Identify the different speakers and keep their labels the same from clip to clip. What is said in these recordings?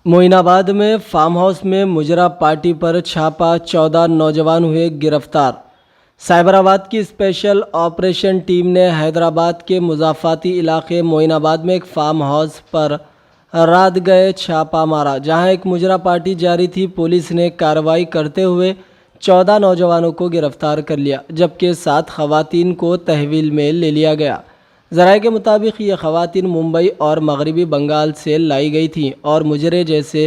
Speaker 1: मोइनाबाद में farm house में मुजरा पार्टी पर छापा, 14 नौजवान हुए गिरफ्तार। साइबराबाद की स्पेशल ऑपरेशन टीम ने हैदराबाद के मुज़ाफ़ाती इलाके मोइनाबाद में एक फार्म हाउस पर रात गए छापा मारा, जहां एक मुजरा पार्टी जारी थी। पुलिस ने कार्रवाई करते हुए 14 नौजवानों को गिरफ्तार कर लिया, जबकि 7 ख़वातीन को तहवील में ले लिया गया। ज़राए के मुताबिक ये ख़वातीन मुंबई और मगरबी बंगाल से लाई गई थीं और मुजरे जैसे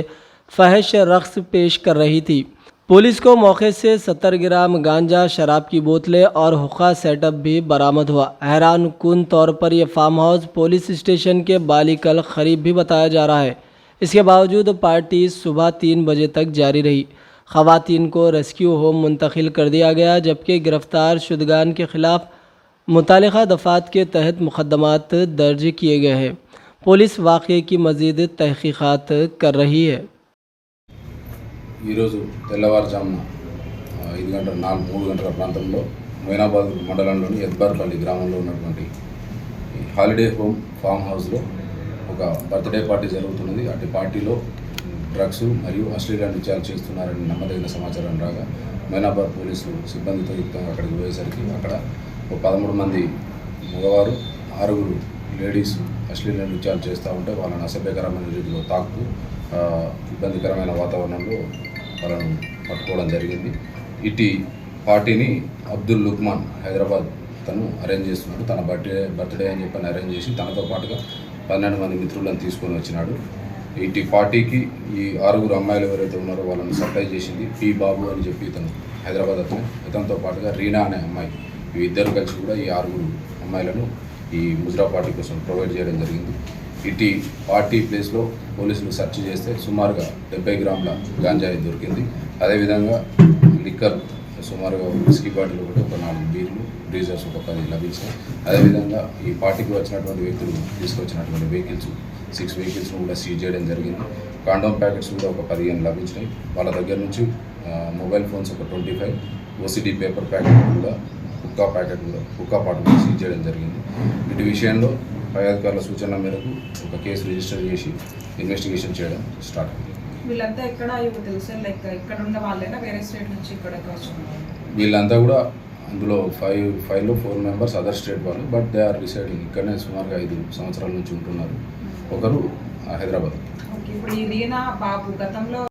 Speaker 1: फहश रक़्स पेश कर रही थी। पुलिस को मौके से 70 ग्राम गांजा, शराब की बोतलें और हुक्का सेटअप भी बरामद हुआ। हैरान कुन तौर पर यह फार्म हाउस पुलिस स्टेशन के बालिकल करीब भी बताया जा रहा है। इसके बावजूद पार्टी सुबह 3 बजे तक जारी रही। ख़वातीन को रेस्क्यू होम मुंतकिल कर दिया गया, जबकि गिरफ्तार शुदगान के ख़िलाफ़ मुतालिका दफ़ात के तहत मुक़दमात दर्ज किए गए हैं। पुलिस वाक़े की मज़ीद तहक़ीक़ात कर रही है।
Speaker 2: ఈరోజు తెల్లవారుజామున 3 గంటల ప్రాంతంలో మొయినాబాద్ మండలంలోని ఎద్బార్పల్లి గ్రామంలో ఉన్నటువంటి హాలిడే హోమ్ ఫామ్ హౌస్లో ఒక బర్త్డే పార్టీ జరుగుతున్నది. అటు పార్టీలో డ్రగ్స్ మరియు అశ్లీల నృత్యాలు చేస్తున్నారని నమ్మదగిన సమాచారం రాగా మొయినాబాద్ పోలీసులు సిబ్బందితో యుక్తంగా అక్కడికి పోయేసరికి అక్కడ ఒక 13 మంది మగవారు, 6 లేడీస్ అశ్లీల నృత్యాలు చేస్తూ ఉంటే వాళ్ళని అసభ్యకరమైన రీతిలో తాకుతూ ఇబ్బందికరమైన వాతావరణంలో వాళ్ళను పట్టుకోవడం జరిగింది. ఇటు పార్టీని అబ్దుల్ లుక్మాన్ హైదరాబాద్ తను అరేంజ్ చేస్తున్నాడు. తన బర్త్డే అని చెప్పని అరేంజ్ చేసి తనతో పాటుగా 12 మంది మిత్రులను తీసుకొని వచ్చినాడు. ఇటు పార్టీకి ఈ 6 అమ్మాయిలు ఎవరైతే ఉన్నారో వాళ్ళని సప్లై చేసింది పి బాబు అని చెప్పి ఇతను హైదరాబాద్ ఇతనితో పాటుగా రీనా అనే అమ్మాయి, ఈ ఇద్దరు కలిసి కూడా ఈ 6 అమ్మాయిలను ఈ ముజ్రా పార్టీ కోసం ప్రొవైడ్ చేయడం జరిగింది. ఇటు పార్టీ ప్లేస్లో పోలీసులు సెర్చ్ చేస్తే సుమారుగా 70 గ్రాముల గాంజాయి దొరికింది. అదేవిధంగా లిక్కర్ సుమారుగా విస్కీ బాటిల్ ఒకటి, ఒక 4 బీర్లు, బ్రీజర్స్ ఒక 10 లభించాయి. అదేవిధంగా ఈ పార్టీకి వచ్చినటువంటి వ్యక్తులు తీసుకొచ్చినటువంటి వెహికల్స్ 6 వెహికల్స్ను కూడా సీజ్ చేయడం జరిగింది. కాండోమ్ ప్యాకెట్స్ కూడా ఒక 15 లభించినాయి. వాళ్ళ దగ్గర నుంచి మొబైల్ ఫోన్స్ ఒక 25, ఓసిడి పేపర్ ప్యాకెట్ కూడా, హుక్కా పాటు కూడా సీజ్ చేయడం జరిగింది. ఇటు విషయంలో పై అధికారుల సూచనల మేరకు ఒక కేసు రిజిస్టర్ చేసి ఇన్వెస్టిగేషన్ చేయడం స్టార్ట్ అయింది.
Speaker 3: వీళ్ళంతా ఎక్కడ తెలుసా, లైక్ ఇక్కడ ఉన్న వాళ్ళైనా వేరే స్టేట్ నుంచి ఇక్కడికి వచ్చినారు?
Speaker 2: వీళ్ళంతా కూడా అందులో 5లో 4 మెంబర్స్ అదర్ స్టేట్ వాళ్ళు, బట్ దే ఆర్ రిసైడింగ్ ఇక్కడనే సుమారుగా 5 సంవత్సరాల నుంచి ఉంటున్నారు. ఒకరు హైదరాబాద్.
Speaker 3: ఓకే, ఇప్పుడు ఈ రీనా బాబు గతంలో